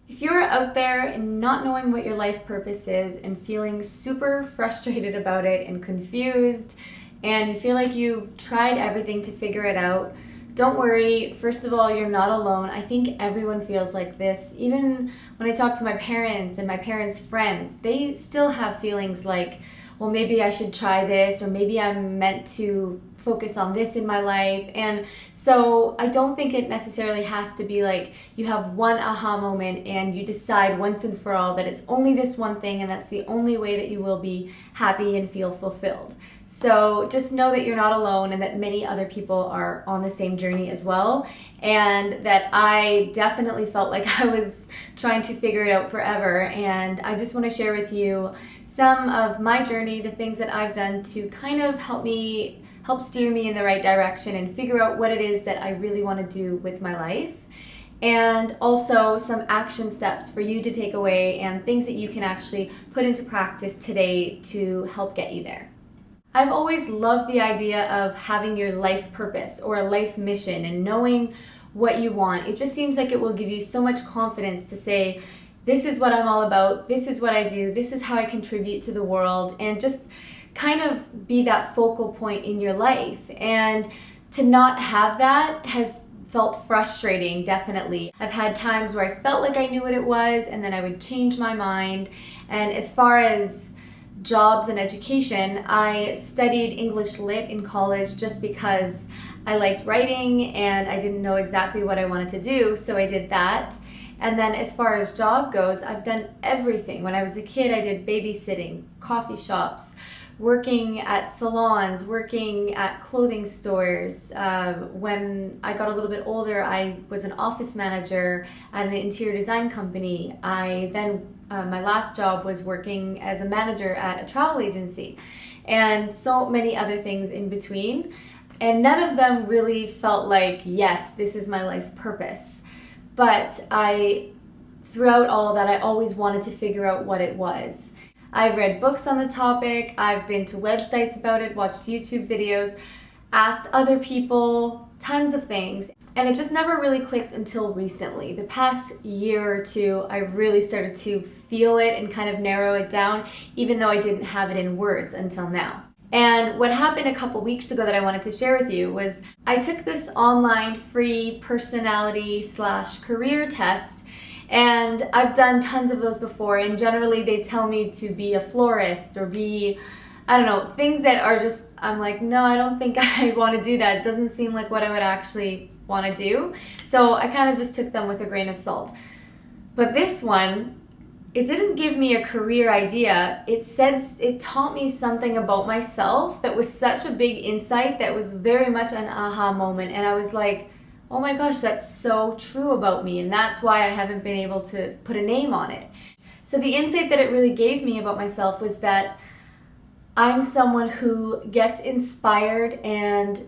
If you're out there and not knowing what your life purpose is and feeling super frustrated about it and confused, and you feel like you've tried everything to figure it out, don't worry. First of all, you're not alone. I think everyone feels like this. Even when I talk to my parents and my parents' friends, they still have feelings like, well, maybe I should try this, or maybe I'm meant to focus on this in my life. And so I don't think it necessarily has to be like you have one aha moment and you decide once and for all that it's only this one thing and that's the only way that you will be happy and feel fulfilled. So just know that you're not alone and that many other people are on the same journey as well, and that I definitely felt like I was trying to figure it out forever. And I just want to share with you some of my journey, the things that I've done to kind of help steer me in the right direction and figure out what it is that I really want to do with my life. And also some action steps for you to take away and things that you can actually put into practice today to help get you there. I've always loved the idea of having your life purpose or a life mission and knowing what you want. It just seems like it will give you so much confidence to say, this is what I'm all about, this is what I do, this is how I contribute to the world, and just kind of be that focal point in your life. And to not have that has felt frustrating, definitely. I've had times where I felt like I knew what it was and then I would change my mind. And as far as jobs and education, I studied English Lit in college just because I liked writing and I didn't know exactly what I wanted to do, so I did that. And then as far as job goes, I've done everything. When I was a kid, I did babysitting, coffee shops, working at salons, working at clothing stores. When I got a little bit older, I was an office manager at an interior design company. My last job was working as a manager at a travel agency, and so many other things in between. And none of them really felt like, yes, this is my life purpose. But throughout all of that, I always wanted to figure out what it was. I've read books on the topic, I've been to websites about it, watched YouTube videos, asked other people, tons of things, and it just never really clicked until recently. The past year or two, I really started to feel it and kind of narrow it down, even though I didn't have it in words until now. And what happened a couple weeks ago that I wanted to share with you was I took this online free personality/career test. And I've done tons of those before, and generally they tell me to be a florist or be, I don't know, things that are just, I'm like, no, I don't think I want to do that. It doesn't seem like what I would actually want to do. So I kind of just took them with a grain of salt. But this one, it didn't give me a career idea. It taught me something about myself that was such a big insight, that was very much an aha moment. And I was like, oh my gosh, that's so true about me, and that's why I haven't been able to put a name on it. So the insight that it really gave me about myself was that I'm someone who gets inspired and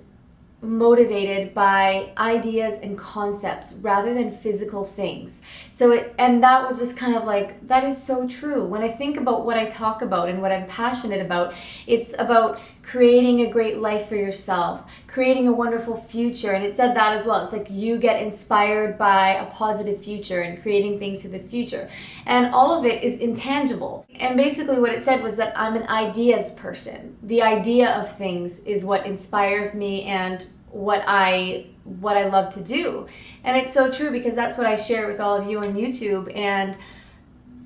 motivated by ideas and concepts rather than physical things. And that was just kind of like, that is so true. When I think about what I talk about and what I'm passionate about, it's about creating a great life for yourself, creating a wonderful future. And it said that as well. It's like you get inspired by a positive future and creating things for the future. And all of it is intangible. And basically what it said was that I'm an ideas person. The idea of things is what inspires me and what I love to do. And it's so true, because that's what I share with all of you on YouTube, and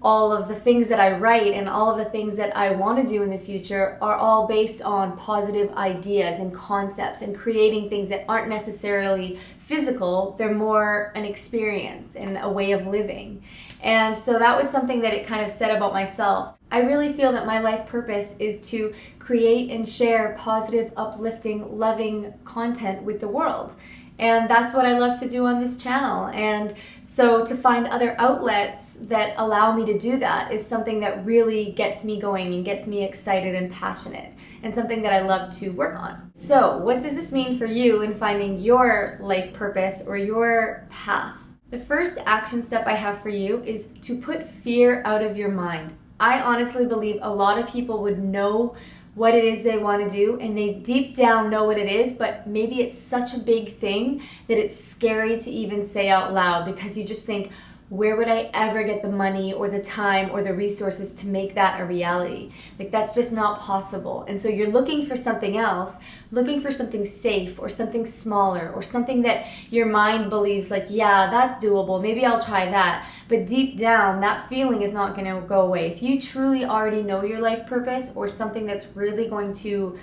all of the things that I write and all of the things that I want to do in the future are all based on positive ideas and concepts and creating things that aren't necessarily physical. They're more an experience and a way of living. And so that was something that it kind of said about myself. I really feel that my life purpose is to create and share positive, uplifting, loving content with the world. And that's what I love to do on this channel. And so to find other outlets that allow me to do that is something that really gets me going and gets me excited and passionate, and something that I love to work on. So what does this mean for you in finding your life purpose or your path? The first action step I have for you is to put fear out of your mind. I honestly believe a lot of people would know what it is they want to do, and they deep down know what it is, but maybe it's such a big thing that it's scary to even say out loud, because you just think, where would I ever get the money or the time or the resources to make that a reality? Like, that's just not possible. And so you're looking for something else, looking for something safe or something smaller or something that your mind believes like, yeah, that's doable, maybe I'll try that. But deep down, that feeling is not going to go away. If you truly already know your life purpose or something that's really going to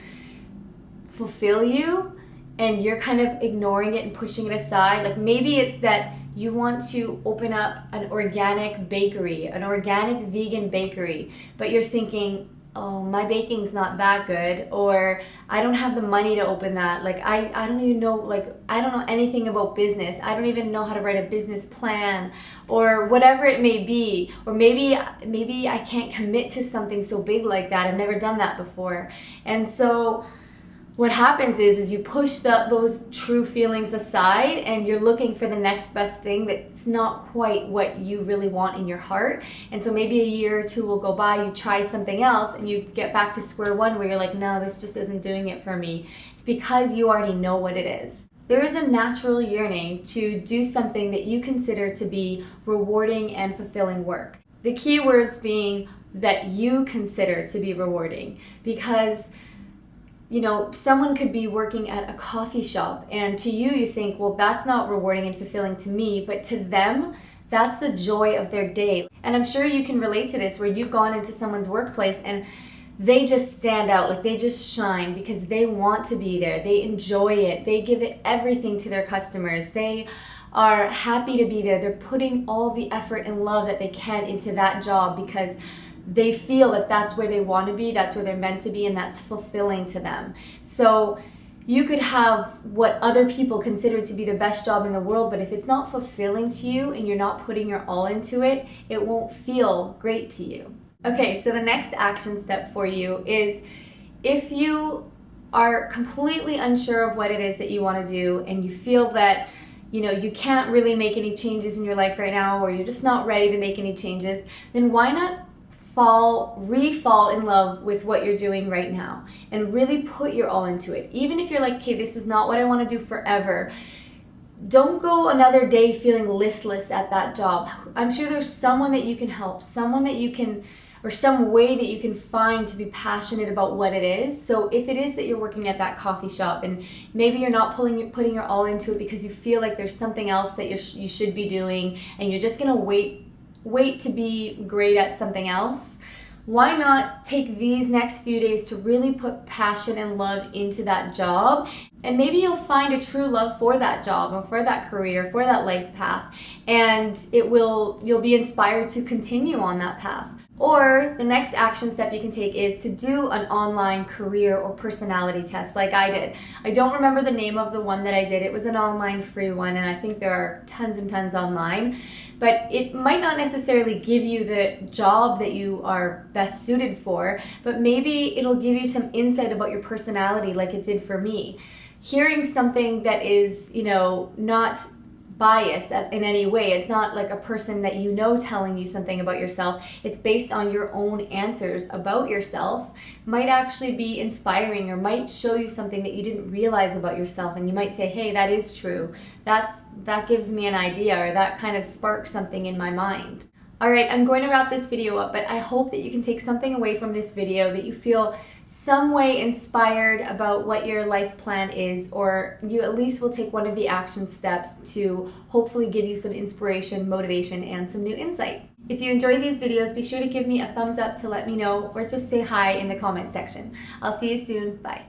fulfill you, and you're kind of ignoring it and pushing it aside, like maybe it's that you want to open up an organic bakery, an organic vegan bakery, but you're thinking, oh, my baking's not that good, or I don't have the money to open that. Like, I don't even know, like, I don't know anything about business. I don't even know how to write a business plan, or whatever it may be. Or maybe I can't commit to something so big like that. I've never done that before. And so what happens is you push those true feelings aside, and you're looking for the next best thing that's not quite what you really want in your heart. And so maybe a year or two will go by, you try something else, and you get back to square one where you're like, no, this just isn't doing it for me. It's because you already know what it is. There is a natural yearning to do something that you consider to be rewarding and fulfilling work. The key words being that you consider to be rewarding, because someone could be working at a coffee shop, and to you, you think, well, that's not rewarding and fulfilling to me, but to them, that's the joy of their day. And I'm sure you can relate to this, where you've gone into someone's workplace and they just stand out, like they just shine because they want to be there. They enjoy it. They give it everything to their customers. They are happy to be there. They're putting all the effort and love that they can into that job because they feel that that's where they want to be, that's where they're meant to be, and that's fulfilling to them. So you could have what other people consider to be the best job in the world, but if it's not fulfilling to you and you're not putting your all into it, it won't feel great to you. Okay, so the next action step for you is, if you are completely unsure of what it is that you want to do, and you feel that you can't really make any changes in your life right now, or you're just not ready to make any changes, then why not re-fall in love with what you're doing right now and really put your all into it. Even if you're like, okay, this is not what I want to do forever, don't go another day feeling listless at that job. I'm sure there's someone that you can help, someone that you can, or some way that you can find to be passionate about what it is. So if it is that you're working at that coffee shop and maybe you're not putting your all into it because you feel like there's something else that you should be doing, and you're just gonna wait to be great at something else, why not take these next few days to really put passion and love into that job? And maybe you'll find a true love for that job or for that career, for that life path, and you'll be inspired to continue on that path. Or the next action step you can take is to do an online career or personality test like I did. I don't remember the name of the one that I did. It was an online free one, and I think there are tons and tons online. But it might not necessarily give you the job that you are best suited for, but maybe it'll give you some insight about your personality like it did for me. Hearing something that is, not bias in any way. It's not like a person that telling you something about yourself. It's based on your own answers about yourself. Might actually be inspiring, or might show you something that you didn't realize about yourself, and you might say, hey, that is true. That gives me an idea, or that kind of sparks something in my mind. Alright, I'm going to wrap this video up, but I hope that you can take something away from this video, that you feel some way inspired about what your life plan is, or you at least will take one of the action steps to hopefully give you some inspiration, motivation, and some new insight. If you enjoyed these videos, be sure to give me a thumbs up to let me know, or just say hi in the comment section. I'll see you soon. Bye.